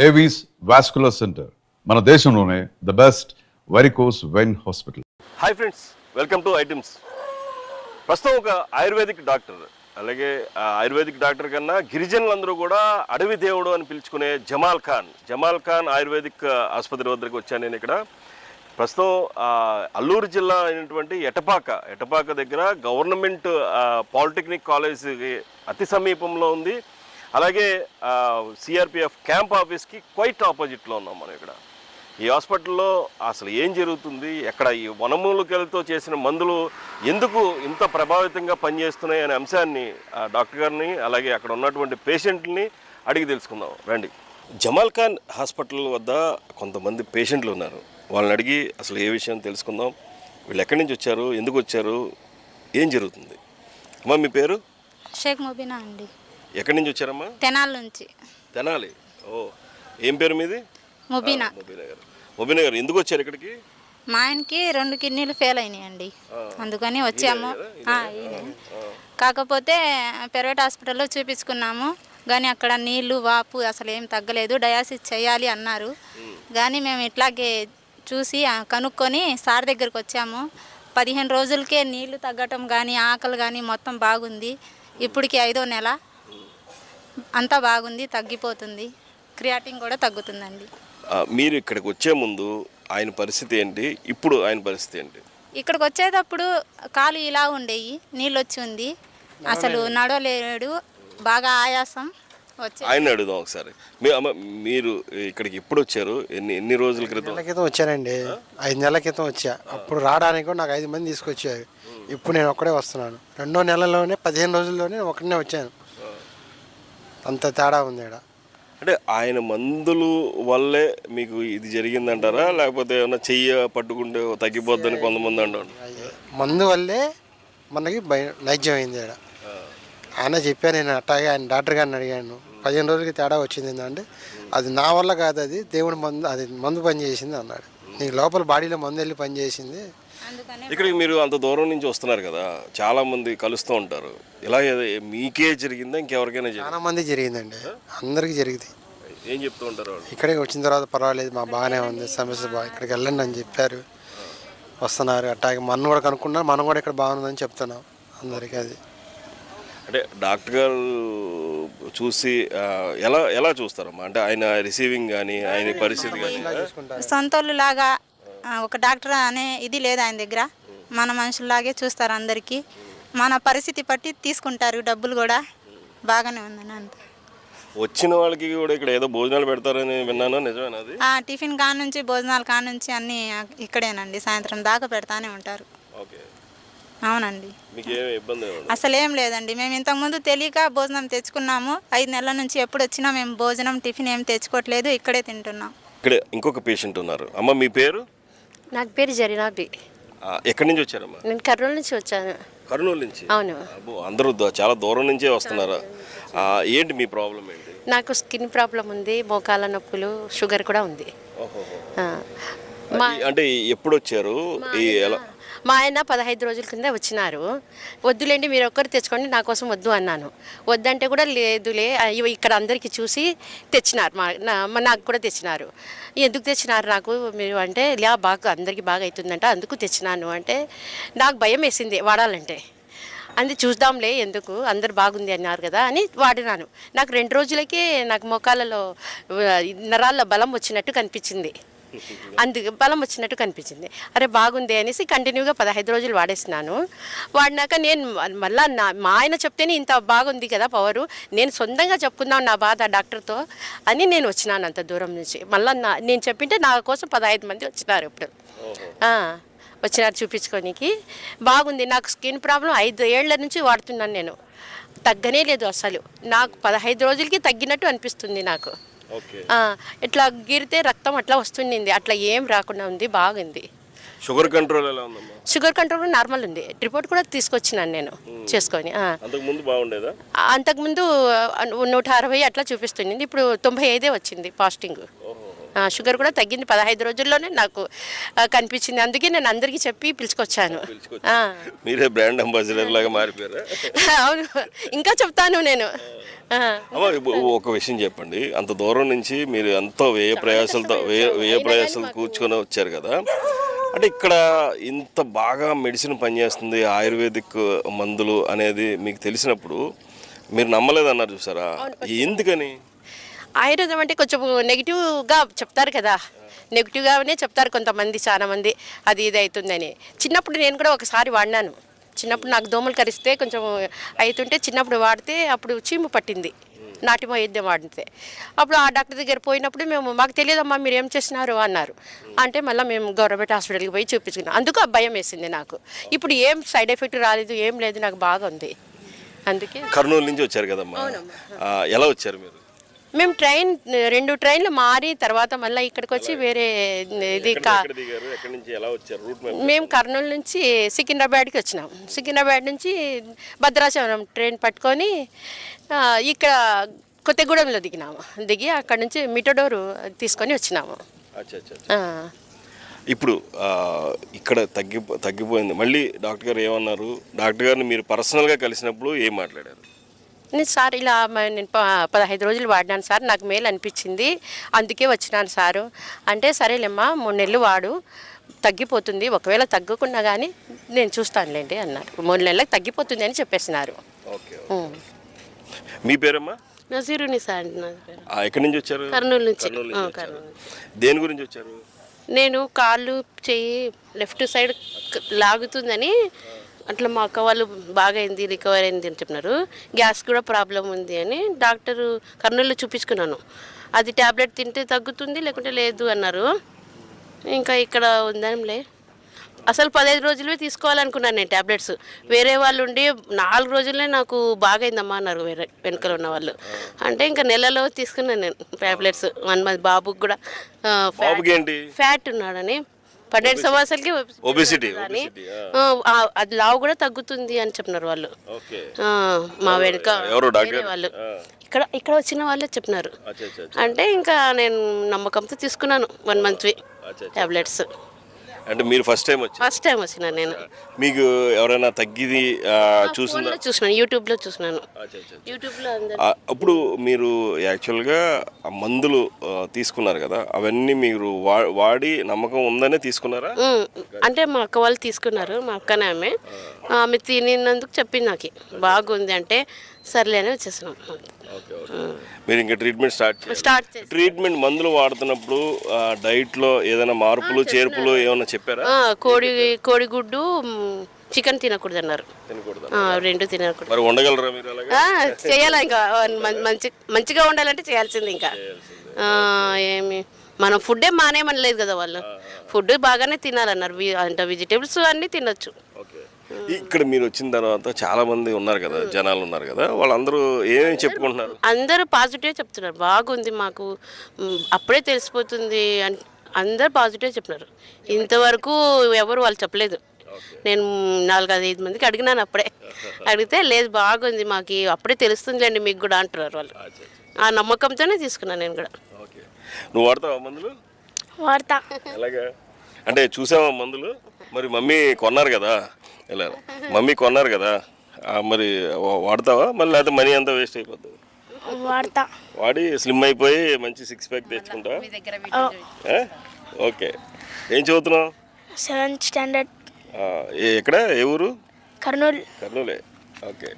Avis vascular centre మన దేశంలోనే the best varicose vein hospital. Hi friends, welcome to items. ప్రస్తుతం ఒక ayurvedic doctor, అలాగే ఆయుర్వేదిక్ డాక్టర్ కన్నా గిరిజనులందరూ కూడా అడవి దేవుడు అని పిలుచుకునే జమాల్ ఖాన్ ఆయుర్వేదిక్ ఆసుపత్రి వద్దకు వచ్చాను నేను. ఇక్కడ ప్రస్తుతం అల్లూరు జిల్లా అయినటువంటి ఎటపాక దగ్గర గవర్నమెంట్ పాలిటెక్నిక్ కాలేజీకి అతి సమీపంలో ఉంది. అలాగే సిఆర్పిఎఫ్ క్యాంప్ ఆఫీస్కి క్వైట్ ఆపోజిట్లో ఉన్నాం మనం. ఇక్కడ ఈ హాస్పిటల్లో అసలు ఏం జరుగుతుంది, ఎక్కడ ఈ వనమూలికలతో చేసిన మందులు ఎందుకు ఇంత ప్రభావితంగా పనిచేస్తున్నాయి అనే అంశాన్ని డాక్టర్ గారిని అలాగే అక్కడ ఉన్నటువంటి పేషెంట్ని అడిగి తెలుసుకుందాం రండి. జమాల్ ఖాన్ హాస్పిటల్ వద్ద కొంతమంది పేషెంట్లు ఉన్నారు, వాళ్ళని అడిగి అసలు ఏ విషయం తెలుసుకుందాం. వీళ్ళు ఎక్కడి నుంచి వచ్చారు, ఎందుకు వచ్చారు, ఏం జరుగుతుంది? అమ్మా, మీ పేరు? షేక్ ముబీనా అండి. ఎక్కడి నుంచి వచ్చారమ్మా? తెనాలి నుంచి. తెనాలి. ఓ, ఏం పేరు మీది? ముబీనా. ముబీనా గారు ఎందుకు వచ్చారు ఇక్కడికి? మా ఆయనకి 2 కిడ్నీలు ఫెయిల్ అయినాయండి, అందుకని వచ్చాము. కాకపోతే ప్రైవేట్ హాస్పిటల్లో చూపించుకున్నాము, కానీ అక్కడ నీళ్లు వాపు అసలు ఏం తగ్గలేదు, డయాసిస్ చేయాలి అన్నారు. కానీ మేము ఇట్లాగే చూసి కనుక్కొని సార్ దగ్గరికి వచ్చాము. 15 రోజులకే నీళ్లు తగ్గటం కానీ ఆకలి కానీ మొత్తం బాగుంది. ఇప్పటికి 5వ నెల, అంతా బాగుంది, తగ్గిపోతుంది. క్రియాటిన్ కూడా తగ్గుతుందండి. మీరు ఇక్కడికి వచ్చే ముందు ఆయన పరిస్థితి ఏంటి, ఇప్పుడు ఆయన పరిస్థితి ఏంటి? ఇక్కడికి వచ్చేటప్పుడు కాలు ఇలా ఉండేవి, నీళ్ళు వచ్చి ఉంది, అసలు నడవలేడు, బాగా ఆయాసం వచ్చి. ఆయన అడుగుదాం ఒకసారి. మీరు ఇక్కడికి ఎప్పుడు వచ్చారు, ఎన్ని రోజుల క్రితం? వచ్చానండి, 5 నెలల క్రితం వచ్చా. అప్పుడు రావడానికి కూడా నాకు 5 మంది తీసుకొచ్చారు. ఇప్పుడు నేను ఒక్కడే వస్తున్నాను. 2వ నెలలోనే 15 రోజుల్లోనే ఒకనే వచ్చాను. అంత తేడా ఉంది ఇక్కడ. అంటే ఆయన మందులు వల్లే మీకు ఇది జరిగిందంటారా, లేకపోతే ఏమన్నా చెయ్యి పట్టుకుంటే తగ్గిపోద్దని కొంతమంది అంటారు? మందు వల్లే మనకి నైజ్యం అయింది ఇక్కడ. ఆయన చెప్పాను, నేను అట్టాగే ఆయన డాక్టర్ గారిని అడిగాను. 15 రోజులకి తేడా వచ్చింది అంటే అది నా వల్ల కాదు, అది దేవుడి మందు, అది మందు పని చేసింది అన్నాడు. నీకు లోపల బాడీలో మందు వెళ్ళి పని చేసింది. ఇక్కడికి మీరు అంత దూరం నుంచి వస్తున్నారు కదా, చాలా మంది కలుస్తూ ఉంటారు. ఇలా మీకే జరిగిందా, ఇంకెవరికైనా? చాలా మంది జరిగిందండి, అందరికీ జరిగింది. ఏం చెప్తూ ఉంటారు వాళ్ళు? ఇక్కడికి వచ్చిన తర్వాత పర్వాలేదు, మా బాగానే ఉంది, సమస్య ఇక్కడికి వెళ్ళండి అని చెప్పారు. వస్తున్నారు అట్టాగే. మనం కూడా కనుక్కున్నాం, మనం కూడా ఇక్కడ బాగుందని చెప్తున్నాం అందరికీ. అది అంటే డాక్టర్ గారు చూసి ఎలా చూస్తారమ్మా? అంటే ఆయన రిసీవింగ్ కానీ ఆయన పరిస్థితి కానీ సొంతోళ్ళు లాగా ఒక డాక్టర్ అనే ఇది లేదు ఆయన దగ్గర. మన మనుషుల్లాగే చూస్తారు అందరికీ, మన పరిస్థితి పట్టి తీసుకుంటారు, డబ్బులు కూడా బాగానే ఉందని అంత. వచ్చిన వాళ్ళకి కూడా ఇక్కడ ఏదో భోజనాలు పెడతారని విన్నాను, నిజమేనా అది? టిఫిన్ కాడ నుంచి భోజనాల కాడ నుంచి అన్నీ ఇక్కడేనండి, సాయంత్రం దాకా పెడతానే ఉంటారు. ఓకే, అవునండి. మీకు ఏమి ఇబ్బంది? అసలు ఏం లేదండి, మేము ఇంతకుముందు తెలియక భోజనం తెచ్చుకున్నాము. 5 నెలల నుంచి ఎప్పుడు వచ్చినా మేము భోజనం టిఫిన్ ఏం తెచ్చుకోవట్లేదు, ఇక్కడే తింటున్నాం. ఇక్కడ ఇంకొక పేషెంట్ ఉన్నారు. అమ్మ, మీ పేరు? నాకు పేరు జరీనాబి. ఎక్కడి నుంచి వచ్చారమ్మా? నేను కర్నూలు నుంచి వచ్చాను. కర్నూలు నుంచి? అవును. అందరూ చాలా దూరం నుంచే వస్తున్నారా? ఏంటి మీ ప్రాబ్లం ఏంటి? నాకు స్కిన్ ప్రాబ్లం ఉంది, మోకాల నొప్పులు, షుగర్ కూడా ఉంది. అంటే ఎప్పుడు వచ్చారు? మా ఆయన 15 రోజుల కింద వచ్చినారు. వద్దులేండి, మీరు ఒక్కరు తెచ్చుకోండి, నా కోసం వద్దు అన్నాను. వద్దంటే కూడా లేదులే, ఇక్కడ అందరికీ చూసి తెచ్చినారు, నాకు కూడా తెచ్చినారు. ఎందుకు తెచ్చినారు నాకు మీరు అంటే, బాగా అందరికీ బాగా అవుతుందంట, అందుకు తెచ్చినాను అంటే నాకు భయం వేసింది వాడాలంటే. చూద్దాంలే, ఎందుకు అందరు బాగుంది అన్నారు కదా అని వాడినాను. నాకు 2 రోజులకే నాకు మోకాలలో నరాల్లో బలం వచ్చినట్టు కనిపించింది, బలం వచ్చినట్టు కనిపించింది. అరే బాగుంది అనేసి కంటిన్యూగా 15 రోజులు వాడేసినాను. వాడినాక నేను మళ్ళీ మా ఆయన చెప్తేనే ఇంత బాగుంది కదా పవరు, నేను సొంతంగా చెప్పుకుందాం నా బాధ డాక్టర్తో అని నేను వచ్చినాను అంత దూరం నుంచి. మళ్ళీ నేను చెప్పింటే నా కోసం 15 మంది వచ్చినారు. ఇప్పుడు వచ్చినారు చూపించుకోనికి. బాగుంది. నాకు స్కిన్ ప్రాబ్లం 5 ఏళ్ల నుంచి వాడుతున్నాను నేను, తగ్గనే లేదు అసలు. నాకు 15 రోజులకి తగ్గినట్టు అనిపిస్తుంది నాకు. ఇట్లా గీరితే రక్తం అట్లా వస్తుంది, అట్లా ఏం రాకుండా ఉంది, బాగుంది. షుగర్ కంట్రోల్ ఎలా ఉందమ్మా? షుగర్ కంట్రోల్ నార్మల్ ఉంది. రిపోర్ట్ కూడా తీసుకొచ్చినాను నేను చేసుకొని. అంతకుముందు బాగుండేదా? అంతకుముందు 160 అట్లా చూపిస్తుంది, ఇప్పుడు 95 వచ్చింది ఫాస్టింగ్. షుగర్ కూడా తగ్గింది 15 రోజుల్లోనే నాకు కనిపించింది. అందుకే నేను అందరికీ చెప్పి పిలుచుకొచ్చాను. మీరే బ్రాండ్ అంబాసిడర్ లాగా మారిపోయారా? అవును, ఇంకా చెప్తాను నేను. అమ్మ ఒక విషయం చెప్పండి, అంత దూరం నుంచి మీరు ఎంతో వ్యయ ప్రయాసాలతో కూర్చొని వచ్చారు కదా, అంటే ఇక్కడ ఇంత బాగా మెడిసిన్ పనిచేస్తుంది, ఆయుర్వేదిక్ మందులు అనేది మీకు తెలిసినప్పుడు మీరు నమ్మలేదన్నారు చూసారా, ఎందుకని? ఆయుర్వేదం అంటే కొంచెం నెగిటివ్గా చెప్తారు కదా, నెగిటివ్గానే చెప్తారు కొంతమంది, చాలా మంది అది ఇది అవుతుందని. చిన్నప్పుడు నేను కూడా ఒకసారి వాడినాను. చిన్నప్పుడు నాకు దోమలు కరిస్తే కొంచెం అవుతుంటే చిన్నప్పుడు వాడితే అప్పుడు చీము పట్టింది, నాటి వైద్యం వాడితే. అప్పుడు ఆ డాక్టర్ దగ్గర పోయినప్పుడు మాకు తెలియదమ్మా మీరు ఏం చేసినారు అన్నారు. అంటే మళ్ళీ మేము గవర్నమెంట్ హాస్పిటల్కి పోయి చూపించుకున్నాం. అందుకు ఆ భయం వేసింది నాకు. ఇప్పుడు ఏం సైడ్ ఎఫెక్ట్ రాలేదు, ఏం లేదు, నాకు బాగా ఉంది. అందుకే కర్నూలు నుంచి వచ్చారు కదమ్మా, ఎలా వచ్చారు మీరు? మేము 2 ట్రైన్లు మారి తర్వాత మళ్ళీ ఇక్కడికి వచ్చి వేరే ఇది మేము కర్నూలు నుంచి సికింద్రాబాద్కి వచ్చినాం. సికింద్రాబాద్ నుంచి భద్రాచలం ట్రైన్ పట్టుకొని ఇక్కడ కొత్తగూడెంలో దిగి అక్కడ నుంచి మిటడోరు తీసుకొని వచ్చినాము. ఇప్పుడు ఇక్కడ తగ్గిపోయింది. మళ్ళీ డాక్టర్ గారు ఏమన్నారు? డాక్టర్ గారిని మీరు పర్సనల్గా కలిసినప్పుడు ఏం మాట్లాడారు? నేను సార్ ఇలా నేను 15 రోజులు వాడినాను సార్, నాకు మేలు అనిపించింది, అందుకే వచ్చినాను సారు అంటే, సరేలేమ్మా 3 నెలలు వాడు, తగ్గిపోతుంది, ఒకవేళ తగ్గకుండా కానీ నేను చూస్తానులేండి అన్నారు. 3 నెలలకు తగ్గిపోతుంది అని చెప్పేసినారు. మీ పేరమ్మా? నజీరుని సార్. ఎక్కడి నుంచి వచ్చారు? కర్నూలు నుంచి. దేని గురించి వచ్చారు? నేను కాళ్ళు చెయ్యి లెఫ్ట్ సైడ్ లాగుతుందని, అట్లా మా అక్క వాళ్ళు బాగా అయింది, రికవర్ అయింది అని చెప్పినారు. గ్యాస్ కూడా ప్రాబ్లం ఉంది అని డాక్టరు కర్నూలులో చూపించుకున్నాను. అది ట్యాబ్లెట్ తింటే తగ్గుతుంది, లేకుంటే లేదు అన్నారు. ఇంకా ఇక్కడ ఉందంలే. అసలు 15 రోజులే తీసుకోవాలనుకున్నాను నేను ట్యాబ్లెట్స్. వేరే వాళ్ళు ఉండి 4 రోజులే నాకు బాగా అయిందమ్మా అన్నారు వేరే వెనకలు ఉన్న వాళ్ళు. అంటే ఇంకా నెలలో తీసుకున్నాను నేను ట్యాబ్లెట్స్. 1 మంత్ బాబుకి కూడా ఫ్యాట్ ఉన్నాడని 12 సంవత్సరాలకి ఒబెసిటీ అని, అది లావు కూడా తగ్గుతుంది అని చెప్పినారు వాళ్ళు. మా వెనుక వాళ్ళు ఇక్కడ వచ్చిన వాళ్ళే చెప్పినారు. అంటే ఇంకా నేను నమ్మకంతో తీసుకున్నాను 1 మంత్ టాబ్లెట్స్. అంటే మీరు ఫస్ట్ టైం వచ్చినా నేను. మీకు ఎవరైనా తగ్గిది చూసినా యూట్యూబ్లో చూసినాను. యూట్యూబ్లో అప్పుడు మీరు యాక్చువల్గా మందులు తీసుకున్నారు కదా, అవన్నీ మీరు వాడి నమ్మకం ఉందనే తీసుకున్నారా? అంటే మా అక్క వాళ్ళు తీసుకున్నారు, మా అక్కనే ఆమె తినినందుకు చెప్పింది నాకు బాగుంది అంటే సర్లేనే వచ్చేసినాం. మీరు ఇంకా స్టార్ట్ ట్రీట్మెంట్ మందులు వాడుతున్నప్పుడు డైట్లో ఏదైనా మార్పులు చేర్పులు ఏమైనా చెప్పారా? కోడిగుడ్డు చికెన్ తినకూడదు అన్నారు. 2 తినకూడదు. మరి ఉండగలరా మీరు? చేయాలా, ఇంకా మంచిగా ఉండాలంటే చేయాల్సింది. ఇంకా ఏమి మనం ఫుడ్డే మానేమనలేదు కదా వాళ్ళు, ఫుడ్ బాగానే తినాలన్నారు. అంటే వెజిటేబుల్స్ అన్నీ తినొచ్చు. ఇక్కడ మీరు వచ్చిన తర్వాత చాలా మంది ఉన్నారు కదా, జనాలు ఉన్నారు కదా, వాళ్ళందరూ ఏమేమి చెప్పుకుంటున్నారు? అందరూ పాజిటివ్ చెప్తున్నారు, బాగుంది మాకు అప్పుడే తెలిసిపోతుంది అని అందరు పాజిటివ్ చెప్పినారు. ఇంతవరకు ఎవరు వాళ్ళు చెప్పలేదు. నేను 4-5 మందికి అడిగినాను, అప్పుడే అడిగితే లేదు బాగుంది మాకు అప్పుడే తెలుస్తుందిలేండి మీకు కూడా అంటున్నారు వాళ్ళు. ఆ నమ్మకంతోనే తీసుకున్నాను నేను కూడా. నువ్వు వాడతావా మందులు? వాడతా. ఎలాగా అంటే చూసావా మందులు? మరి మమ్మీ కొన్నారు కదా, మరి వాడతావా? మళ్ళీ లేకపోతే మనీ అంతా వేస్ట్ అయిపోతుంది? వాడతా. వాడి స్లిమ్ అయిపోయి మంచి 6 ప్యాక్ తెచ్చుకుంటా. ఓకే. ఏం చదువుతున్నావు? 7th standard. ఎక్కడ, ఏ ఊరు? కర్నూలే. ఓకే.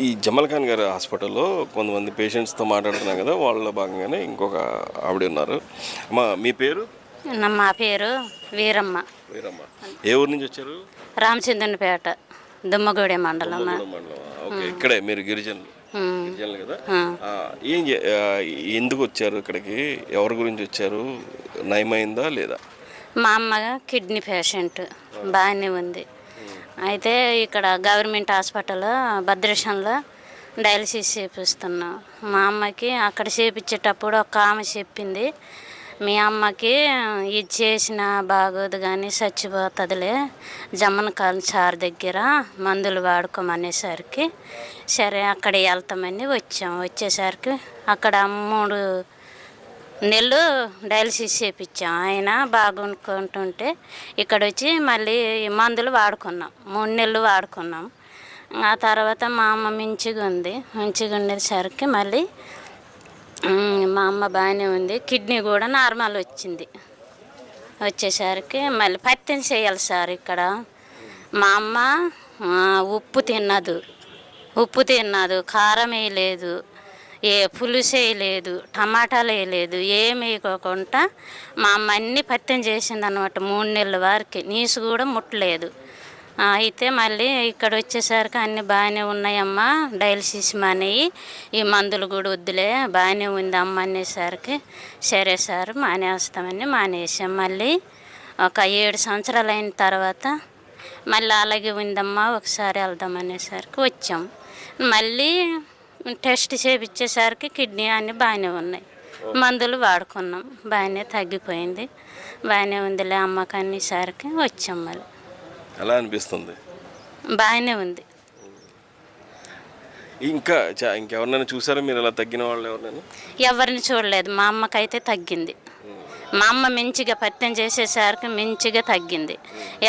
ఈ జమల్ ఖాన్ గారి హాస్పిటల్లో కొంతమంది పేషెంట్స్తో మాట్లాడుతున్నాం కదా, వాళ్ళ భాగంగానే ఇంకొక ఆవిడ ఉన్నారు. అమ్మా మీ పేరు? మా పేరు వీరమ్మ. ఏ ఊరు నుంచి వచ్చారు? రామచంద్రపేట, దుమ్మగూడె మండలం. ఓకే. ఇక్కడే మీరు గిరిజనులు కదా? ఎందుకు వచ్చారు ఇక్కడికి? ఎవరి గురించి వచ్చారు? నయమైందా లేదా? మా అమ్మ కిడ్నీ పేషెంట్, బాగానే ఉంది. అయితే ఇక్కడ గవర్నమెంట్ హాస్పిటల్లో భద్రాచలంలో డయాలసిస్ చేపిస్తున్నాం. మా అమ్మకి అక్కడ చేపించేటప్పుడు ఒక ఆమె చెప్పింది, మీ అమ్మకి ఇది చేసిన బాగోదు కానీ చచ్చిపోతుందిలే జమ్మనకాలం సార్ దగ్గర మందులు వాడుకోమనేసరికి సరే అక్కడ వెళ్తామని వచ్చేసరికి అక్కడ 3 నెలలు డయాలసిస్ చేయించాం. ఆయన బాగుంటుంటే ఇక్కడ వచ్చి మళ్ళీ మందులు వాడుకున్నాం. 3 నెలలు వాడుకున్నాం. ఆ తర్వాత మా అమ్మ మంచిగా ఉండేసరికి మళ్ళీ మా అమ్మ బాగానే ఉంది. కిడ్నీ కూడా నార్మల్ వచ్చింది. వచ్చేసరికి మళ్ళీ పత్యం చేయాలి సార్ ఇక్కడ. మా అమ్మ ఉప్పు తిన్నదు, కారం వేయలేదు, ఏ పులుసు వేయలేదు, టమాటాలు వేయలేదు, ఏమి వేయకోకుండా మా అమ్మ అన్నీ పత్యం చేసింది అన్నమాట. 3 నెలల వరకు నీసు కూడా ముట్టలేదు. అయితే మళ్ళీ ఇక్కడ వచ్చేసరికి అన్నీ బాగానే ఉన్నాయమ్మా, డయాలసిస్ మానేయి, ఈ మందులు కూడా వద్దులే, బాగానే ఉంది అమ్మ అనేసరికి సరే సార్ మానేస్తామని మానేసాం. మళ్ళీ ఒక 7 సంవత్సరాలు అయిన తర్వాత మళ్ళీ అలాగే ఉందమ్మా, ఒకసారి వెళ్దాం అనేసరికి వచ్చాం. మళ్ళీ టెస్ట్ చేయించేసరికి కిడ్నీ అన్నీ బాగానే ఉన్నాయి. మందులు వాడుకున్నాం, బాగానే తగ్గిపోయింది. బాగానే ఉందిలే అమ్మకి అనేసరికి వచ్చాం. మళ్ళీ ఎలా అనిపిస్తుంది? బాగానే ఉంది. ఇంకెవరినైనా చూసారా మీరు ఇలా తగ్గిన వాళ్ళు ఎవరినైనా? ఎవరిని చూడలేదు. మా అమ్మకైతే తగ్గింది. మా అమ్మ మంచిగా పత్యం చేసేసరికి మంచిగా తగ్గింది.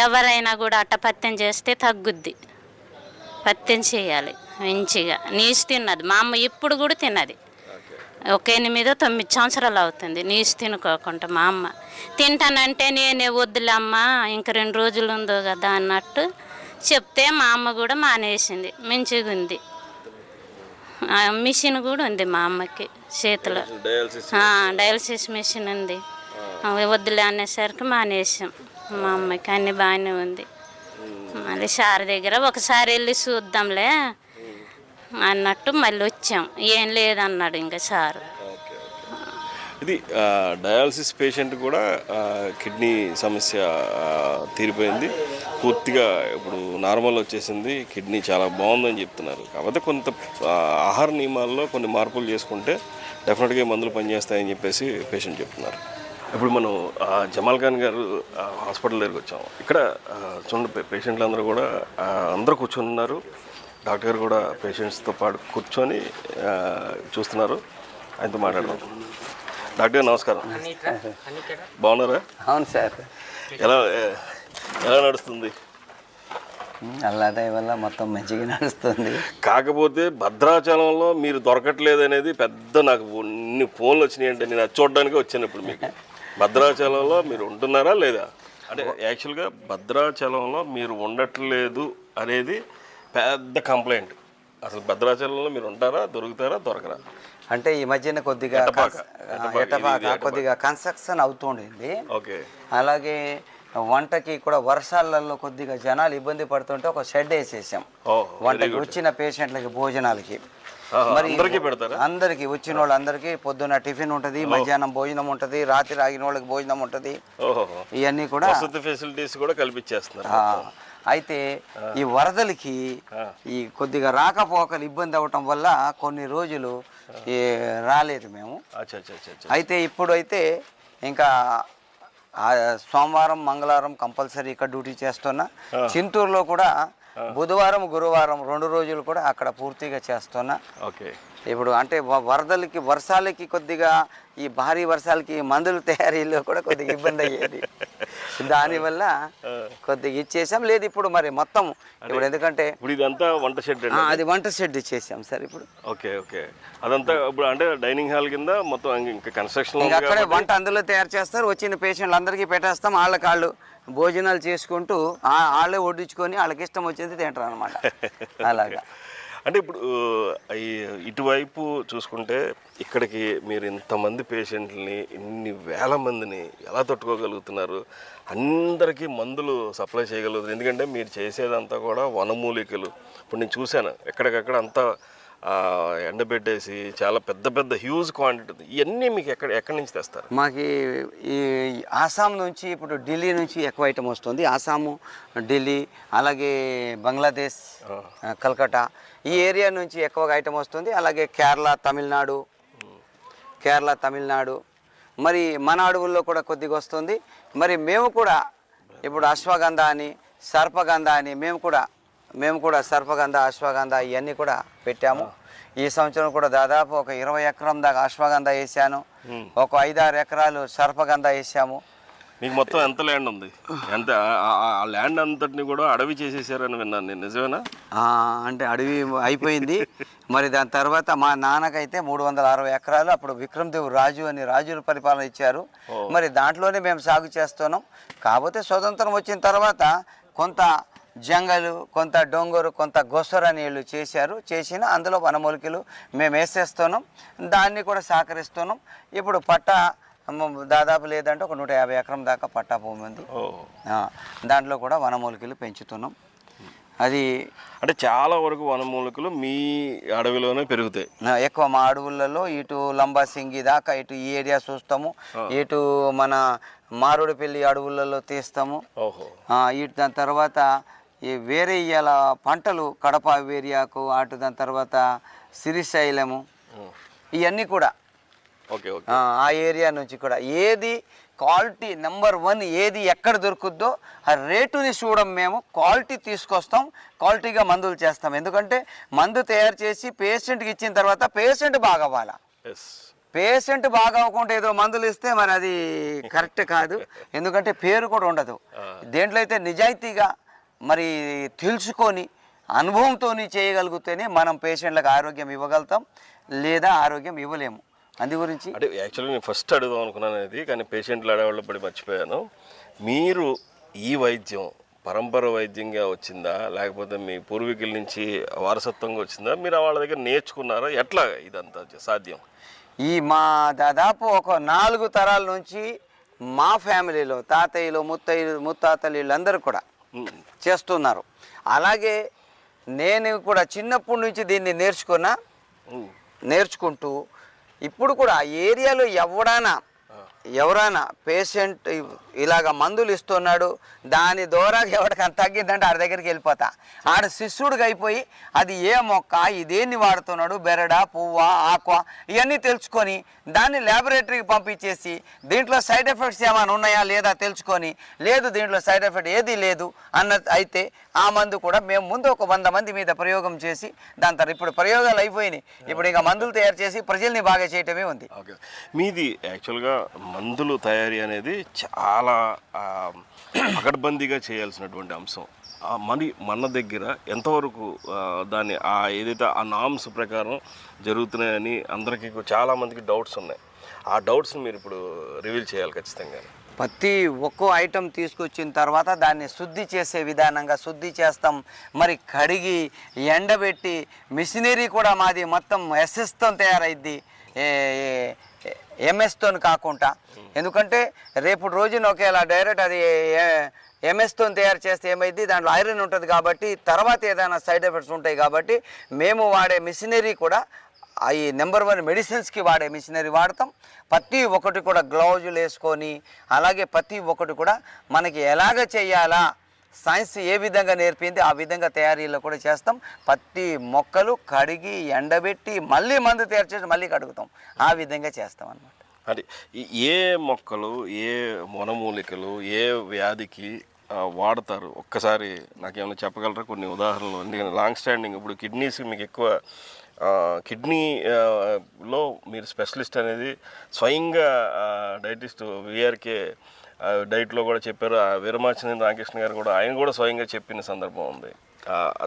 ఎవరైనా కూడా అట్ట పత్యం చేస్తే తగ్గుద్ది. పత్యం చేయాలి మంచిగా. నీసు తిన్నది మా అమ్మ, ఇప్పుడు కూడా తిన్నది. ఒక 8-9 సంవత్సరాలు అవుతుంది నీసు తినుకోకుండా. మా అమ్మ తింటానంటే నేనే వద్దులమ్మా ఇంక 2 రోజులు ఉందో కదా అన్నట్టు చెప్తే మా అమ్మ కూడా మానేసింది. మంచిగా ఉంది. మిషన్ కూడా ఉంది మా అమ్మకి చేతిలో, డయాలసిస్ మిషన్ ఉంది. వద్దులే అనేసరికి మానేసాం. మా అమ్మకి అన్నీ బాగానే ఉంది. మళ్ళీ సార్ దగ్గర ఒకసారి వెళ్ళి చూద్దాంలే అన్నట్టు మళ్ళీ వచ్చాం. ఏం లేదన్నాడు ఇంకా సారు. ఇది డయాలసిస్ పేషెంట్ కూడా కిడ్నీ సమస్య తీరిపోయింది, పూర్తిగా ఇప్పుడు నార్మల్ వచ్చేసింది, కిడ్నీ చాలా బాగుందని చెప్తున్నారు. కాకపోతే కొంత ఆహార నియమాల్లో కొన్ని మార్పులు చేసుకుంటే డెఫినెట్గా మందులు పనిచేస్తాయని చెప్పేసి పేషెంట్ చెప్తున్నారు. ఇప్పుడు మనం జమాల్ ఖాన్ గారు హాస్పిటల్ దగ్గరికి వచ్చాము. ఇక్కడ చూడండి, పేషెంట్లు అందరూ కూడా అందరూ కూర్చొని ఉన్నారు. డాక్టర్ గారు కూడా పేషెంట్స్తో పాటు కూర్చొని చూస్తున్నారు. ఆయనతో మాట్లాడదాం. డాక్టర్ గారు నమస్కారం. బాగున్నారా? అవును సార్. ఎలా నడుస్తుంది? అల్లాదయ వల్ల మొత్తం మంచిగా నడుస్తుంది. కాకపోతే భద్రాచలంలో మీరు దొరకట్లేదు అనేది పెద్ద, నాకు ఇన్ని ఫోన్లు వచ్చినాయి అంటే నేను అది చూడడానికి వచ్చాను. ఇప్పుడు మీకు భద్రాచలంలో మీరు ఉంటున్నారా లేదా అంటే, యాక్చువల్గా భద్రాచలంలో మీరు ఉండట్లేదు అనేది పెద్ద కంప్లైంట్. అసలు భద్రాచలంలో మీరు ఉంటారా, దొరకరా? అంటే ఈ మధ్యన కొద్దిగా కొద్దిగా కన్స్ట్రక్షన్ అవుతుండింది. ఓకే. అలాగే వంటకి కూడా వర్షాలలో కొద్దిగా జనాలు ఇబ్బంది పడుతుంటే ఒక షెడ్ వేసేసాం వంటకి వచ్చిన పేషెంట్లకి, భోజనాలకి. మరి అందరికి వచ్చిన వాళ్ళందరికీ పొద్దున్న టిఫిన్ ఉంటుంది, మధ్యాహ్నం భోజనం ఉంటుంది, రాత్రి ఆగిన వాళ్ళకి భోజనం ఉంటుంది. ఇవన్నీ కూడా ఫెసిలిటీస్ కూడా కల్పించేస్తున్నారు. అయితే ఈ వరదలకి ఈ కొద్దిగా రాకపోకలు ఇబ్బంది అవ్వటం వల్ల కొన్ని రోజులు రాలేదు మేము. అయితే ఇప్పుడు అయితే ఇంకా సోమవారం, మంగళవారం కంపల్సరీ ఇక్కడ డ్యూటీ చేస్తున్నా. చింతూరులో కూడా బుధవారం, గురువారం 2 రోజులు కూడా అక్కడ పూర్తిగా చేస్తున్నా. ఓకే. ఇప్పుడు అంటే వరదలకి, వర్షాలకి, కొద్దిగా ఈ భారీ వర్షాలకి మందుల తయారీలో కూడా కొద్దిగా ఇబ్బంది అయ్యేది. దానివల్ల కొద్దిగా ఇచ్చేసాం. లేదు ఇప్పుడు మరి మొత్తం ఇప్పుడు ఎందుకంటే ఇదంతా వంట షెడ్, అది వంట షెడ్ ఇచ్చేసాం సార్ ఇప్పుడు. ఓకే. అదంతా ఇప్పుడు అంటే డైనింగ్ హాల్ కింద మొత్తం ఇంకా కన్స్ట్రక్షన్, అక్కడే వంట అందులో తయారు చేస్తారు. వచ్చిన పేషెంట్లు అందరికీ పెట్టేస్తాం. వాళ్ళకి భోజనాలు చేసుకుంటూ వాళ్ళే వడ్డించుకొని వాళ్ళకి ఇష్టం వచ్చింది తింటారు అనమాట. అలాగా. అంటే ఇప్పుడు ఇటువైపు చూసుకుంటే ఇక్కడికి మీరు ఇంతమంది పేషెంట్లని, ఇన్ని వేల మందిని ఎలా తట్టుకోగలుగుతున్నారు? అందరికీ మందులు సప్లై చేయగలుగుతారు. ఎందుకంటే మీరు చేసేదంతా కూడా వనమూలికలు. ఇప్పుడు నేను చూశాను ఎక్కడికక్కడ అంతా ఎండబెట్టేసి చాలా పెద్ద హ్యూజ్ క్వాంటిటీ. ఇవన్నీ మీకు ఎక్కడి నుంచి తెస్తారు? మాకు ఈ ఆసాం నుంచి, ఇప్పుడు ఢిల్లీ నుంచి ఎక్కువ ఐటమ్ వస్తుంది. ఆసాము, ఢిల్లీ, అలాగే బంగ్లాదేశ్, కల్కట్టా ఈ ఏరియా నుంచి ఎక్కువగా ఐటమ్ వస్తుంది. అలాగే కేరళ, తమిళనాడు, మరి మన అడవుల్లో కూడా కొద్దిగా వస్తుంది. మరి మేము కూడా ఇప్పుడు అశ్వగంధ అని సర్పగంధ అని మేము కూడా సర్పగంధ అశ్వగంధ ఇవన్నీ కూడా పెట్టాము. ఈ సంవత్సరం కూడా దాదాపు ఒక 20 ఎకరం దాకా అశ్వగంధ వేసాను, ఒక 5-6 ఎకరాలు సర్పగంధ వేసాము. మీకు మొత్తం ఎంత ల్యాండ్ ఉంది? ఎంత ఆ ల్యాండ్ అంతటిని కూడా అడవి చేసేసారని విన్నాను నేను, నిజమేనా? అంటే అడవి అయిపోయింది. మరి దాని తర్వాత మా నాన్నకైతే 360 ఎకరాలు అప్పుడు విక్రమదేవ్ రాజు అని రాజుల పరిపాలన ఇచ్చారు. మరి దాంట్లోనే మేము సాగు చేస్తున్నాం. కాకపోతే స్వతంత్రం వచ్చిన తర్వాత కొంత జంగలు, కొంత డొంగరు, కొంత గొసరు అని వీళ్ళు చేసిన అందులో వనమూలికలు మేము వేసేస్తున్నాం. దాన్ని కూడా సహకరిస్తున్నాం. ఇప్పుడు పట్టా దాదాపు లేదంటే ఒక 150 ఎకరం దాకా పట్టా భూమి ఉంది. దాంట్లో కూడా వనమూలికలు పెంచుతున్నాం. అది అంటే చాలా వరకు వనమూలికలు మీ అడవిలోనే పెరుగుతాయి ఎక్కువ. మా అడవులలో ఇటు లంబాసింగి దాకా ఇటు ఈ ఏరియా చూస్తాము, ఇటు మన మారుడుపల్లి అడవులలో తీస్తాము. ఇటు దాని తర్వాత ఈ వేరే ఇవాళ పంటలు కడప వేరియాకు, అటు దాని తర్వాత శ్రీశైలము, ఇవన్నీ కూడా ఆ ఏరియా నుంచి కూడా ఏది క్వాలిటీ నెంబర్ 1 ఏది ఎక్కడ దొరుకుద్దో ఆ రేటుని చూడం. మేము క్వాలిటీ తీసుకొస్తాం, క్వాలిటీగా మందులు చేస్తాం. ఎందుకంటే మందు తయారు చేసి పేషెంట్కి ఇచ్చిన తర్వాత పేషెంట్ బాగా అవ్వాలా. పేషెంట్ బాగా అవ్వకుండా ఏదో మందులు ఇస్తే మరి అది కరెక్ట్ కాదు. ఎందుకంటే పేరు కూడా ఉండదు. దేంట్లో అయితే నిజాయితీగా మరి తెలుసుకొని అనుభవంతో చేయగలిగితేనే మనం పేషెంట్లకు ఆరోగ్యం ఇవ్వగలుగుతాం, లేదా ఆరోగ్యం ఇవ్వలేము. అందు గురించి అంటే యాక్చువల్లీ నేను ఫస్ట్ అడుగుదాం అనుకున్నాను అనేది, కానీ పేషెంట్లు అడేవాళ్ళు పడి మర్చిపోయాను. మీరు ఈ వైద్యం పరంపర వైద్యంగా వచ్చిందా, లేకపోతే మీ పూర్వీకుల నుంచి వారసత్వంగా వచ్చిందా, మీరు వాళ్ళ దగ్గర నేర్చుకున్నారా, ఎట్లా ఇదంతా సాధ్యం? మా దాదాపు ఒక 4 తరాల నుంచి మా ఫ్యామిలీలో తాతయ్యలు, ముత్తాతలు వీళ్ళందరూ కూడా చేస్తున్నారు. అలాగే నేను కూడా చిన్నప్పటి నుంచి దీన్ని నేర్చుకుంటూ ఇప్పుడు కూడా ఆ ఏరియాలో ఎవరైనా పేషెంట్ ఇలాగ మందులు ఇస్తున్నాడు, దాని ద్వారా ఎవరికైనా తగ్గిందంటే ఆడ దగ్గరికి వెళ్ళిపోతా. ఆడ శిష్యుడికి అయిపోయి అది ఏ మొక్క, ఇదేన్ని వాడుతున్నాడు, బెరడా, పువ్వా, ఆక్వా, ఇవన్నీ తెలుసుకొని దాన్ని ల్యాబొరేటరీకి పంపించేసి దీంట్లో సైడ్ ఎఫెక్ట్స్ ఏమైనా ఉన్నాయా లేదా తెలుసుకొని, లేదు దీంట్లో సైడ్ ఎఫెక్ట్ ఏది లేదు అన్నది అయితే ఆ మందు కూడా మేము ముందు ఒక 100 మంది మీద ప్రయోగం చేసి దాని తర్వాత ఇప్పుడు ప్రయోగాలు అయిపోయినాయి. ఇప్పుడు ఇంకా మందులు తయారు చేసి ప్రజల్ని బాగా చేయటమే ఉంది. మీది యాక్చువల్గా మందులు తయారీ అనేది చాలా పకడ్బందీగా చేయాల్సినటువంటి అంశం. మరి మన దగ్గర ఎంతవరకు దాన్ని ఏదైతే ఆ నామ్స్ ప్రకారం జరుగుతున్నాయని అందరికీ చాలామందికి డౌట్స్ ఉన్నాయి. ఆ డౌట్స్ని మీరు ఇప్పుడు రివీల్ చేయాలి ఖచ్చితంగా. ప్రతి ఒక్కో ఐటెం తీసుకొచ్చిన తర్వాత దాన్ని శుద్ధి చేసే విధానంగా శుద్ధి చేస్తాం. మరి కడిగి ఎండబెట్టి మిషనరీ కూడా మాది మొత్తం ఎస్ఎస్తో తయారైద్ది, ఎంఎస్తో కాకుండా. ఎందుకంటే రేపు రోజున ఒకేలా డైరెక్ట్ అది ఎంఎస్తో తయారు చేస్తే ఏమైంది, దాంట్లో ఐరన్ ఉంటుంది కాబట్టి తర్వాత ఏదైనా సైడ్ ఎఫెక్ట్స్ ఉంటాయి. కాబట్టి మేము వాడే మిషనరీ కూడా ఈ నెంబర్ 1 మెడిసిన్స్కి వాడే మిషనరీ వాడతాం. ప్రతి ఒక్కటి కూడా గ్లౌజులు వేసుకొని, అలాగే ప్రతి ఒక్కటి కూడా మనకి ఎలాగ చేయాలా, సైన్స్ ఏ విధంగా నేర్పింది ఆ విధంగా తయారీలో కూడా చేస్తాం. ప్రతి మొక్కలు కడిగి ఎండబెట్టి మళ్ళీ మందు తయారు చేసి మళ్ళీ కడుగుతాం. ఆ విధంగా చేస్తాం అన్నమాట. అంటే ఏ మొక్కలు, ఏ వనమూలికలు ఏ వ్యాధికి వాడతారు ఒక్కసారి నాకేమైనా చెప్పగలరా? కొన్ని ఉదాహరణలు. ఎందుకంటే లాంగ్ స్టాండింగ్ ఇప్పుడు కిడ్నీస్ మీకు ఎక్కువ కిడ్నీలో మీరు స్పెషలిస్ట్ అనేది స్వయంగా డైటిస్ట్ విఆర్కే డైట్లో కూడా చెప్పారు. వీరమాచినేని రామకృష్ణ గారు కూడా ఆయన కూడా స్వయంగా చెప్పిన సందర్భం ఉంది.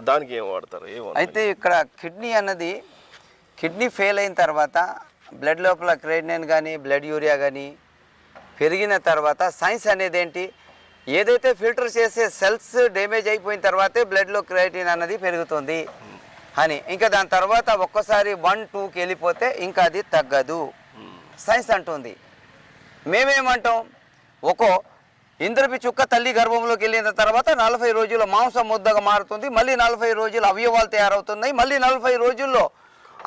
దానికి ఏం వాడతారు? అయితే ఇక్కడ కిడ్నీ అన్నది కిడ్నీ ఫెయిల్ అయిన తర్వాత బ్లడ్ లోపల క్రియేటినిన్ కానీ బ్లడ్ యూరియా కానీ పెరిగిన తర్వాత సైన్స్ అనేది ఏంటి, ఏదైతే ఫిల్టర్ చేసే సెల్స్ డ్యామేజ్ అయిపోయిన తర్వాతే బ్లడ్లో క్రియేటినిన్ అన్నది పెరుగుతుంది అని. ఇంకా దాని తర్వాత ఒక్కసారి 1-2కి వెళ్ళిపోతే ఇంకా అది తగ్గదు సైన్స్ అంటుంది. మేమేమంటాం, ఇంద్రపి చుక్క తల్లి గర్భంలోకి వెళ్ళిన తర్వాత 40 రోజుల్లో మాంసం ముద్దగా మారుతుంది, మళ్ళీ 40 రోజులు అవయవాలు తయారవుతున్నాయి, మళ్ళీ 40 రోజుల్లో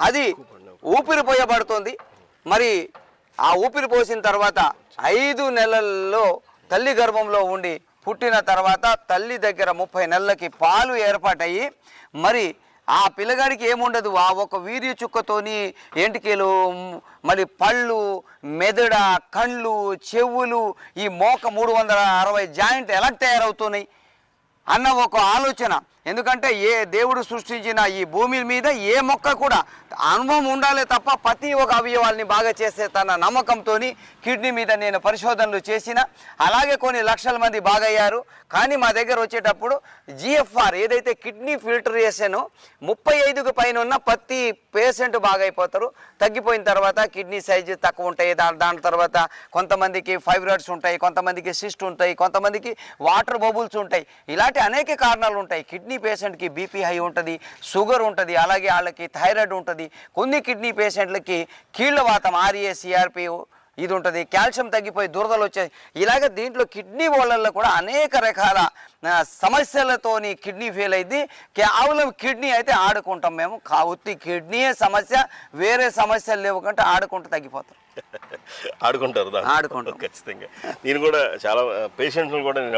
అది ఊపిరి పోయబడుతుంది. మరి ఆ ఊపిరి పోసిన తర్వాత 5 నెలల్లో తల్లి గర్భంలో ఉండి పుట్టిన తర్వాత తల్లి దగ్గర 30 నెలలకి పాలు ఏర్పాటయ్యి మరి ఆ పిల్లగాడికి ఏముండదు, ఆ ఒక వీర్య చుక్కతోని ఎంటికలు, మరి పళ్ళు, మెదడ, కళ్ళు, చెవులు, ఈ మోక 360 జాయింట్ ఎలా తయారవుతున్నాయి అన్న ఒక ఆలోచన. ఎందుకంటే ఏ దేవుడు సృష్టించిన ఈ భూమి మీద ఏ మొక్క కూడా అనుభవం ఉండాలి తప్ప ప్రతి ఒక అవయవాల్ని బాగా చేసే తన నమ్మకంతో కిడ్నీ మీద నేను పరిశోధనలు చేసిన, అలాగే కొన్ని లక్షల మంది బాగయ్యారు. కానీ మా దగ్గర వచ్చేటప్పుడు GFR ఏదైతే కిడ్నీ ఫిల్టరేషన్ 35కు పైన ఉన్న ప్రతి పేషెంట్ బాగైపోతారు. తగ్గిపోయిన తర్వాత కిడ్నీ సైజు తక్కువ ఉంటాయి, దాని తర్వాత కొంతమందికి ఫైబ్రాయిడ్స్ ఉంటాయి, కొంతమందికి సిస్ట్ ఉంటాయి, కొంతమందికి వాటర్ బబుల్స్ ఉంటాయి. ఇలాంటి అనేక కారణాలు ఉంటాయి. కిడ్నీ పేషెంట్కి బీపీ హై ఉంటుంది, షుగర్ ఉంటుంది, అలాగే వాళ్ళకి థైరాయిడ్ ఉంటుంది. కొన్ని కిడ్నీ పేషెంట్లకి కీళ్ళవాతం RACRP ఇది ఉంటుంది, కాల్షియం తగ్గిపోయి దురదలు వచ్చాయి. ఇలాగ దీంట్లో కిడ్నీ వాళ్ళల్లో కూడా అనేక రకాల సమస్యలతోని కిడ్నీ ఫెయిల్ అయింది. కేవలం కిడ్నీ అయితే ఆడుకుంటాం మేము, ఉత్తి కిడ్నీయే సమస్య, వేరే సమస్యలు లేవు కంటే ఆడుకుంటూ తగ్గిపోతాం. ఆడుకుంటారు ఆడుకుంటాం ఖచ్చితంగా. నేను కూడా చాలా పేషెంట్లను కూడా నేను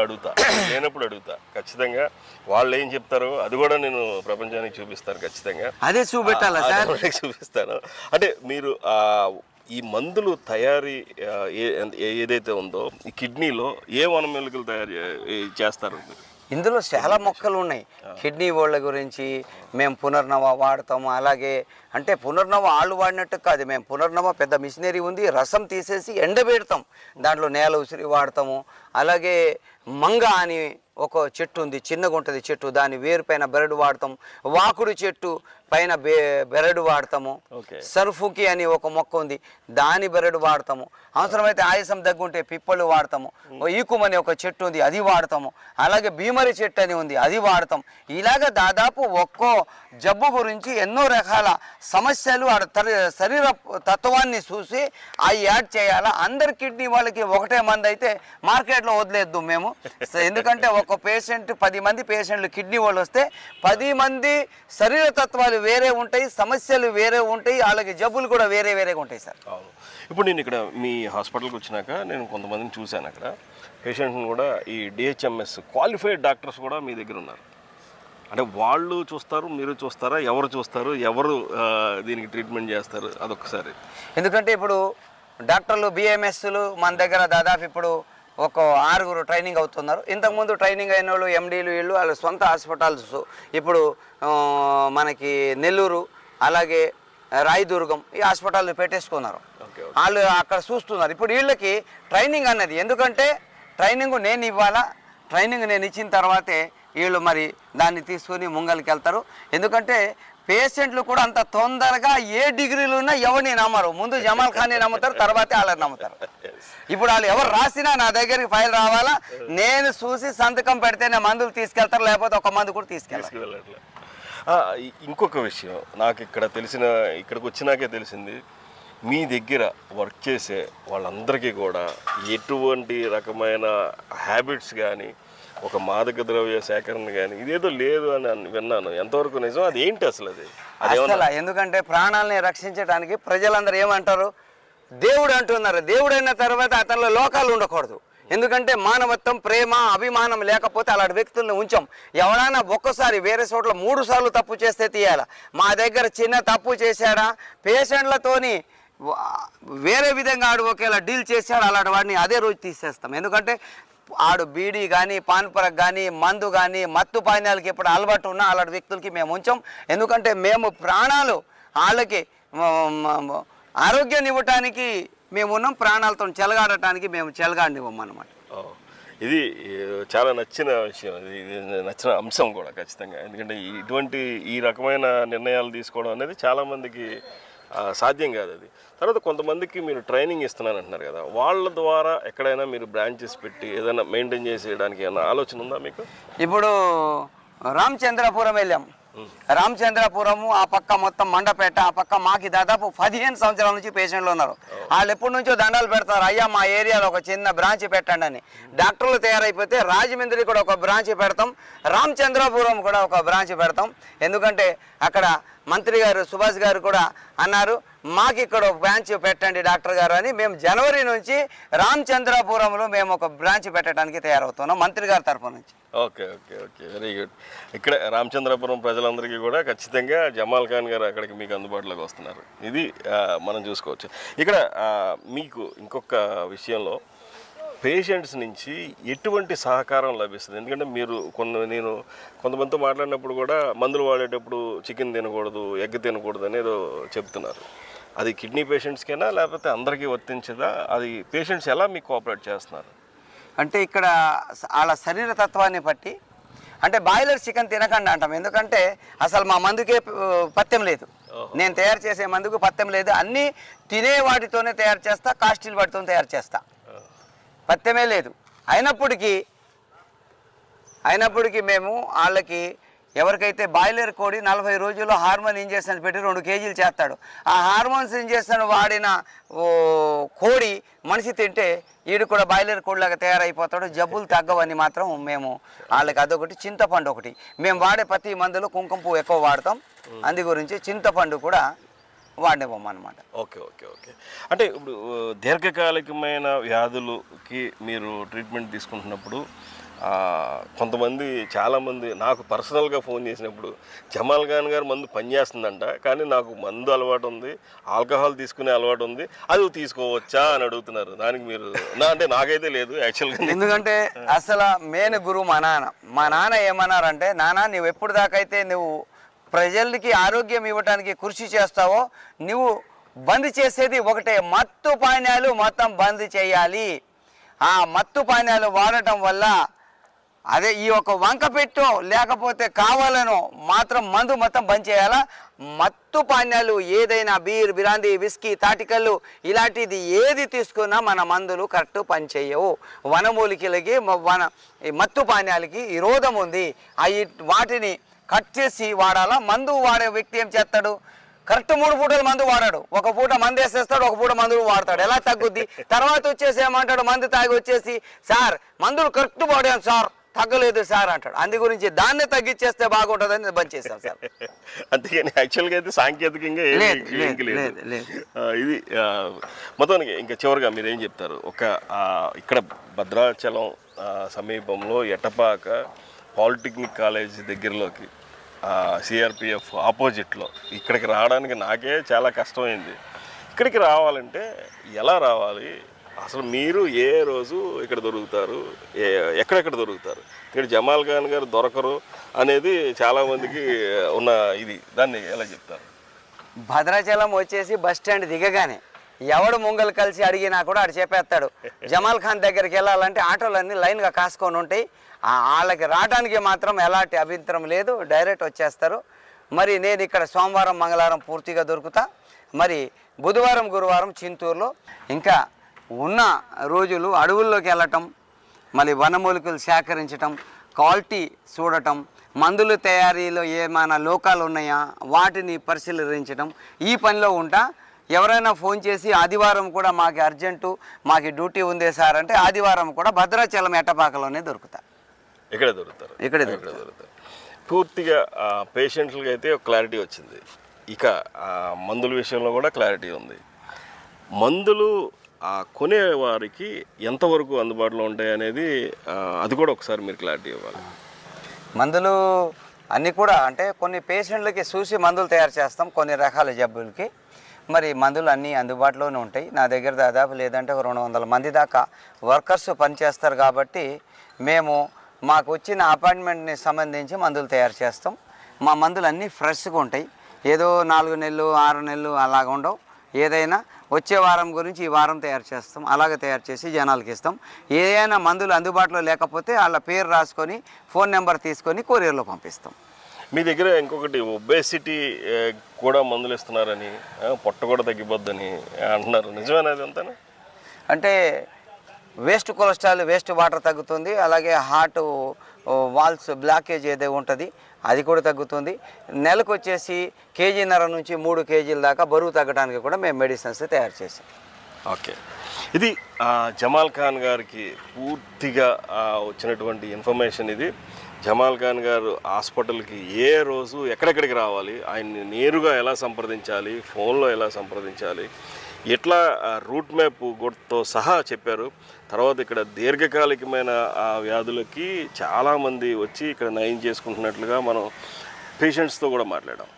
లేనప్పుడు అడుగుతా ఖచ్చితంగా. వాళ్ళు ఏం చెప్తారో అది కూడా నేను ప్రపంచానికి చూపిస్తాను ఖచ్చితంగా. అదే చూపెట్టాలా సార్? చూపిస్తాను. అంటే మీరు ఈ మందులు తయారీ ఏదైతే ఉందో ఈ కిడ్నీలో ఏ వనమూలికలు తయారు చేస్తారు? ఇందులో చాలా మొక్కలు ఉన్నాయి. కిడ్నీ వాళ్ళ గురించి మేము పునర్నవ వాడతాము. అలాగే అంటే పునర్నవ ఆళ్ళు వాడినట్టు కాదు, మేము పునర్నవ పెద్ద మిషనరీ ఉంది, రసం తీసేసి ఎండబెడతాం, దాంట్లో నేల ఉసిరి వాడతాము. అలాగే మంగ అని ఒక చెట్టు ఉంది, చిన్నగా ఉంటుంది చెట్టు, దాని వేరు పైన బెరడు వాడతాం. వాకుడు చెట్టు పైన బెరడు వాడతాము. సర్ఫుకి అని ఒక మొక్క ఉంది, దాని బెరడు వాడతాము. అవసరమైతే ఆయాసం దగ్గుంటే పిప్పళ్ళు వాడతాము. ఈకుమని ఒక చెట్టు ఉంది, అది వాడతాము. అలాగే భీమరి చెట్టు అని ఉంది, అది వాడతాం. ఇలాగ దాదాపు ఒక్కో జబ్బు గురించి ఎన్నో రకాల సమస్యలు శరీర తత్వాన్ని చూసి అవి యాడ్ చేయాలా. అందరి కిడ్నీ వాళ్ళకి ఒకటే మంది అయితే మార్కెట్లో వదిలేద్దు మేము. ఎందుకంటే ఒక పేషెంట్ 10 మంది పేషెంట్లు కిడ్నీ వాళ్ళు వస్తే 10 మంది శరీర తత్వాలు వేరే ఉంటాయి, సమస్యలు వేరే ఉంటాయి, వాళ్ళకి జబ్బులు కూడా వేరే వేరేగా ఉంటాయి సార్. అవును. ఇప్పుడు నేను ఇక్కడ మీ హాస్పిటల్కి వచ్చినాక నేను కొంతమందిని చూశాను. అక్కడ పేషెంట్ని కూడా ఈ DHMS క్వాలిఫైడ్ డాక్టర్స్ కూడా మీ దగ్గర ఉన్నారు. అంటే వాళ్ళు చూస్తారు, మీరు చూస్తారా? ఎవరు చూస్తారు, ఎవరు దీనికి ట్రీట్మెంట్ చేస్తారు అదొకసారి? ఎందుకంటే ఇప్పుడు డాక్టర్లు BMSలు మన దగ్గర దాదాపు ఇప్పుడు ఒక 6 ట్రైనింగ్ అవుతున్నారు. ఇంతకుముందు ట్రైనింగ్ అయిన వాళ్ళు MDలు వీళ్ళు వాళ్ళ సొంత హాస్పిటల్స్ ఇప్పుడు మనకి నెల్లూరు, అలాగే రాయదుర్గం ఈ హాస్పిటల్ పెట్టేసుకున్నారు. వాళ్ళు అక్కడ చూస్తున్నారు. ఇప్పుడు వీళ్ళకి ట్రైనింగ్ అన్నది, ఎందుకంటే ట్రైనింగ్ నేను ఇవ్వాలా, ట్రైనింగ్ నేను ఇచ్చిన తర్వాతే వీళ్ళు మరి దాన్ని తీసుకొని ముంగలికి వెళ్తారు. ఎందుకంటే పేషెంట్లు కూడా అంత తొందరగా ఏ డిగ్రీలు ఉన్నా ఎవరిని నమ్మరు. ముందు జమాల్ ఖాన్ని నమ్ముతారు, తర్వాతే వాళ్ళని నమ్ముతారు. ఇప్పుడు వాళ్ళు ఎవరు రాసినా నా దగ్గరికి ఫైల్ రావాలా, నేను చూసి సంతకం పెడితేనే మందులు తీసుకెళ్తారు, లేకపోతే ఒక మందు కూడా తీసుకెళ్ళాలి. ఇంకొక విషయం నాకు ఇక్కడికి వచ్చినాకే తెలిసింది, మీ దగ్గర వర్క్ చేసే వాళ్ళందరికీ కూడా ఎటువంటి రకమైన హ్యాబిట్స్ కానీ ఒక మాదక ద్రవ్య సేకరణ కానీ ఇదేదో లేదు అని విన్నాను. ఎంతవరకు నిజం? అది ఏంటి అసలు? అసలు ఎందుకంటే ప్రాణాలని రక్షించడానికి ప్రజలందరూ ఏమంటారు, దేవుడు అంటున్నారు. దేవుడు అయిన తర్వాత అతనిలో లోకాలు ఉండకూడదు. ఎందుకంటే మానవత్వం, ప్రేమ, అభిమానం లేకపోతే అలాంటి వ్యక్తులను ఉంచాం. ఎవరైనా ఒక్కసారి వేరే చోట్ల 3 సార్లు తప్పు చేస్తే తీయాలి. మా దగ్గర చిన్న తప్పు చేశాడా, పేషెంట్లతోని వేరే విధంగా ఆడు ఒకేలా డీల్ చేశాడు, అలాంటి వాడిని అదే రోజు తీసేస్తాం. ఎందుకంటే ఆడు బీడీ కానీ, పాన్పరక్ కానీ, మందు కానీ, మత్తు పానీయాలకి ఎప్పుడు అలవాటు ఉన్నా అలాంటి వ్యక్తులకి మేము ఉంచాం. ఎందుకంటే మేము ప్రాణాలు వాళ్ళకి ఆరోగ్యాన్ని ఇవ్వటానికి మేము ఉన్నాం, ప్రాణాలతో చెలగాడటానికి మేము చెలగాడివ్వమన్నమాట. ఇది చాలా నచ్చిన విషయం, ఇది నచ్చిన అంశం కూడా ఖచ్చితంగా. ఎందుకంటే ఈ రకమైన నిర్ణయాలు తీసుకోవడం అనేది చాలామందికి సాధ్యం కాదు. అది తర్వాత కొంతమందికి మీరు ట్రైనింగ్ ఇస్తున్నాను అంటున్నారు కదా, వాళ్ళ ద్వారా ఎక్కడైనా మీరు బ్రాంచెస్ పెట్టి ఏదైనా మెయింటైన్ చేసేయడానికి ఏమైనా ఆలోచన ఉందా మీకు? ఇప్పుడు రామచంద్రపురం వెళ్ళాం. రామచంద్రపురము ఆ పక్క మొత్తం మండపేట, ఆ పక్క మాకి దాదాపు 15 సంవత్సరాల నుంచి పేషెంట్లు ఉన్నారు. వాళ్ళు ఎప్పటి నుంచో దండాలు పెడతారు, అయ్యా మా ఏరియాలో ఒక చిన్న బ్రాంచ్ పెట్టండి అని. డాక్టర్లు తయారైపోతే రాజమండ్రి కూడా ఒక బ్రాంచ్ పెడతాం, రామచంద్రపురం కూడా ఒక బ్రాంచ్ పెడతాం. ఎందుకంటే అక్కడ మంత్రి గారు సుభాష్ గారు కూడా అన్నారు, మాకు ఇక్కడ ఒక బ్రాంచ్ పెట్టండి డాక్టర్ గారు అని. మేము జనవరి నుంచి రామచంద్రాపురంలో మేము ఒక బ్రాంచ్ పెట్టడానికి తయారవుతున్నాం మంత్రి గారి తరఫు నుంచి. Okay okay okay, very good. ఇక్కడ రామచంద్రపురం ప్రజలందరికీ కూడా ఖచ్చితంగా జమాల్ ఖాన్ గారు అక్కడికి మీకు అందుబాటులోకి వస్తున్నారు. ఇది మనం చూసుకోవచ్చు. ఇక్కడ మీకు ఇంకొక విషయంలో పేషెంట్స్ నుంచి ఎటువంటి సహకారం లభిస్తుంది? ఎందుకంటే మీరు నేను కొంతమందితో మాట్లాడినప్పుడు కూడా మందులు వాడేటప్పుడు చికెన్ తినకూడదు, ఎగ్ తినకూడదు అనేదో చెప్తున్నారు. అది కిడ్నీ పేషెంట్స్కైనా లేకపోతే అందరికీ వర్తించదా? అది పేషెంట్స్ ఎలా మీకు కోఆపరేట్ చేస్తున్నారు? అంటే ఇక్కడ వాళ్ళ శరీర తత్వాన్ని బట్టి, అంటే బాయిలర్ చికెన్ తినకండి అంటాం. ఎందుకంటే అసలు మా మందుకే పథ్యం లేదు, నేను తయారు చేసే మందుకు పథ్యం లేదు. అన్నీ తినే వాటితోనే తయారు చేస్తా, కాస్టిల్ వాటితో తయారు చేస్తా, పథ్యమే లేదు. అయినప్పటికీ మేము వాళ్ళకి ఎవరికైతే బాయిలర్ కోడి 40 రోజుల్లో హార్మోన్ ఇంజెక్షన్ పెట్టి 2 కేజీలు చేస్తాడు, ఆ హార్మోన్స్ ఇంజెక్షన్ వాడిన కోడి మనిషి తింటే వీడు కూడా బాయిలర్ కోడిలాగా తయారైపోతాడు, జబ్బులు తగ్గవని మాత్రం మేము వాళ్ళకి అదొకటి. చింతపండు ఒకటి, మేము వాడే ప్రతి మందులో కుంకుమ పువ్వు ఎక్కువ వాడతాం, అందు గురించి చింతపండు కూడా వాడినివ్వమన్నమాట. Okay okay okay. అంటే ఇప్పుడు దీర్ఘకాలికమైన వ్యాధులకి మీరు ట్రీట్మెంట్ తీసుకుంటున్నప్పుడు కొంతమంది చాలామంది నాకు పర్సనల్గా ఫోన్ చేసినప్పుడు జమాల్ ఖాన్ గారు మందు పనిచేస్తుందంట, కానీ నాకు మందు అలవాటు ఉంది, ఆల్కహాల్ తీసుకునే అలవాటు ఉంది, అది తీసుకోవచ్చా అని అడుగుతున్నారు. దానికి మీరు అంటే నాకైతే లేదు యాక్చువల్గా. ఎందుకంటే అసలు మెయిన్ గురువు మా నాన్న ఏమన్నారంటే, నాన్న నువ్వు ఎప్పుడు దాకా అయితే నువ్వు ప్రజలకి ఆరోగ్యం ఇవ్వడానికి కృషి చేస్తావో నువ్వు బంద్ చేసేది ఒకటే, మత్తు పానీయాలు మొత్తం బంద్ చేయాలి. ఆ మత్తు పానీయాలు వాడటం వల్ల అదే ఈ యొక్క వంక పెట్టో లేకపోతే కావాలనో మాత్రం మందు మొత్తం బంద్ చేయాలా. మత్తు పానీయాలు ఏదైనా బీర్, బిరాంది, విస్కీ, తాటికల్లు ఇలాంటిది ఏది తీసుకున్నా మన మందులు కరెక్ట్ పనిచేయవు. వనమూలికలకి మత్తు పానీయాలకి విరోధం ఉంది, వాటిని కట్ చేసి వాడాలా. మందు వాడే వ్యక్తి ఏం చేస్తాడు, కరెక్ట్ 3 పూటలు మందు వాడాడు, ఒక పూట మందు వేసేస్తాడు, ఒక పూట మందులు వాడతాడు, ఎలా తగ్గుద్ది? తర్వాత వచ్చేసి ఏమంటాడు, మందు తాగి వచ్చేసి సార్ మందులు కరెక్ట్ వాడాను సార్, తగ్గలేదు సార్ అంటాడు. అందు గురించి దాన్ని తగ్గించేస్తే బాగుంటుందని బంద్ చేస్తాం సార్. అంతేగాని యాక్చువల్గా అయితే సాంకేతికంగా ఇది మొత్తానికి. ఇంకా చివరిగా మీరు ఏం చెప్తారు? ఇక్కడ భద్రాచలం సమీపంలో ఎటపాక పాలిటెక్నిక్ కాలేజ్ దగ్గరలోకి సిఆర్పిఎఫ్ ఆపోజిట్లో ఇక్కడికి రావడానికి నాకే చాలా కష్టమైంది. ఇక్కడికి రావాలంటే ఎలా రావాలి? అసలు మీరు ఏ రోజు ఇక్కడ దొరుకుతారు, ఎక్కడెక్కడ దొరుకుతారు? ఇక్కడ జమాల్ ఖాన్ గారు దొరకరు అనేది చాలామందికి ఉన్న ఇది, దాన్ని ఎలా చెప్తారు? భద్రాచలం వచ్చేసి బస్ స్టాండ్ దిగగానే ఎవడు ముంగలు కలిసి అడిగినా కూడా ఆడు చెప్పేస్తాడు. జమాల్ ఖాన్ దగ్గరికి వెళ్ళాలంటే ఆటోలన్నీ లైన్గా కాసుకొని ఉంటాయి, వాళ్ళకి రావడానికి మాత్రం ఎలాంటి అభ్యంతరం లేదు, డైరెక్ట్ వచ్చేస్తారు. మరి నేను ఇక్కడ సోమవారం మంగళవారం పూర్తిగా దొరుకుతా, మరి బుధవారం గురువారం చింతూరులో, ఇంకా ఉన్న రోజులు అడవుల్లోకి వెళ్ళటం, మళ్ళీ వనమూలికలు సేకరించటం, క్వాలిటీ చూడటం, మందుల తయారీలో ఏమైనా లోకాలు ఉన్నాయా వాటిని పరిశీలించడం, ఈ పనిలో ఉంటా. ఎవరైనా ఫోన్ చేసి ఆదివారం కూడా మాకు అర్జెంటు, మాకు డ్యూటీ ఉంది సార్ అంటే ఆదివారం కూడా భద్రాచలం ఎట్టపాకలోనే దొరుకుతా. ఇక్కడే దొరుకుతారు. పూర్తిగా పేషెంట్లకి అయితే ఒక క్లారిటీ వచ్చింది. ఇక మందుల విషయంలో కూడా క్లారిటీ ఉంది. మందులు కొనేవారికి ఎంతవరకు అందుబాటులో ఉంటాయి అనేది అది కూడా ఒకసారి మీరు క్లారిటీ ఇవ్వాలి. మందులు అన్నీ కూడా అంటే కొన్ని పేషెంట్లకి చూసి మందులు తయారు చేస్తాం, కొన్ని రకాల జబ్బులకి. మరి మందులు అన్నీ అందుబాటులోనే ఉంటాయి. నా దగ్గర దాదాపు లేదంటే 200 మంది దాకా వర్కర్స్ పనిచేస్తారు కాబట్టి మాకు వచ్చిన అపాయింట్మెంట్ని సంబంధించి మందులు తయారు చేస్తాం. మా మందులు అన్నీ ఫ్రెష్గా ఉంటాయి, ఏదో 4 నెలలు 6 నెలలు అలాగ ఉండవు. ఏదైనా వచ్చే వారం గురించి ఈ వారం తయారు చేస్తాం, అలాగే తయారు చేసి జనాలకి ఇస్తాం. ఏదైనా మందులు అందుబాటులో లేకపోతే వాళ్ళ పేరు రాసుకొని ఫోన్ నెంబర్ తీసుకొని కొరియర్లో పంపిస్తాం. మీ దగ్గర ఇంకొకటి ఒబేసిటీ కూడా మందులు ఇస్తున్నారని, పొట్ట కూడా తగ్గిపోద్దని అంటున్నారు, నిజమేనది అంతేనా? అంటే వేస్ట్ కొలెస్ట్రాల్, వేస్ట్ వాటర్ తగ్గుతుంది, అలాగే హార్ట్ వాల్స్ బ్లాకేజ్ ఏదో ఉంటుంది అది కూడా తగ్గుతుంది. నెలకు వచ్చేసి 1.5 కేజీ నుంచి 3 కేజీల దాకా బరువు తగ్గడానికి కూడా మేము మెడిసిన్స్ తయారు చేసాం. ఓకే, ఇది జమాల్ ఖాన్ గారికి పూర్తిగా వచ్చినటువంటి ఇన్ఫర్మేషన్ ఇది. జమాల్ ఖాన్ గారు హాస్పిటల్కి ఏ రోజు ఎక్కడెక్కడికి రావాలి, ఆయన్ని నేరుగా ఎలా సంప్రదించాలి, ఫోన్లో ఎలా సంప్రదించాలి, ఎట్లా రూట్ మ్యాప్ తో సహా చెప్పారు. తర్వాత ఇక్కడ దీర్ఘకాలికమైన వ్యాధులకి చాలామంది వచ్చి ఇక్కడ నయం చేసుకుంటున్నట్లుగా మనం పేషెంట్స్తో కూడా మాట్లాడాం.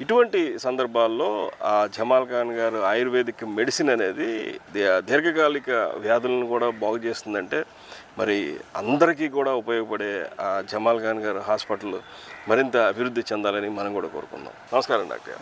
ఇటువంటి సందర్భాల్లో జమాల్ ఖాన్ గారు ఆయుర్వేదిక్ మెడిసిన్ అనేది దీర్ఘకాలిక వ్యాధులను కూడా బాగు చేస్తుందంటే మరి అందరికీ కూడా ఉపయోగపడే జమాల్ ఖాన్ గారు హాస్పిటల్ మరింత అభివృద్ధి చెందాలని మనం కూడా కోరుకుందాం. నమస్కారం డాక్టర్.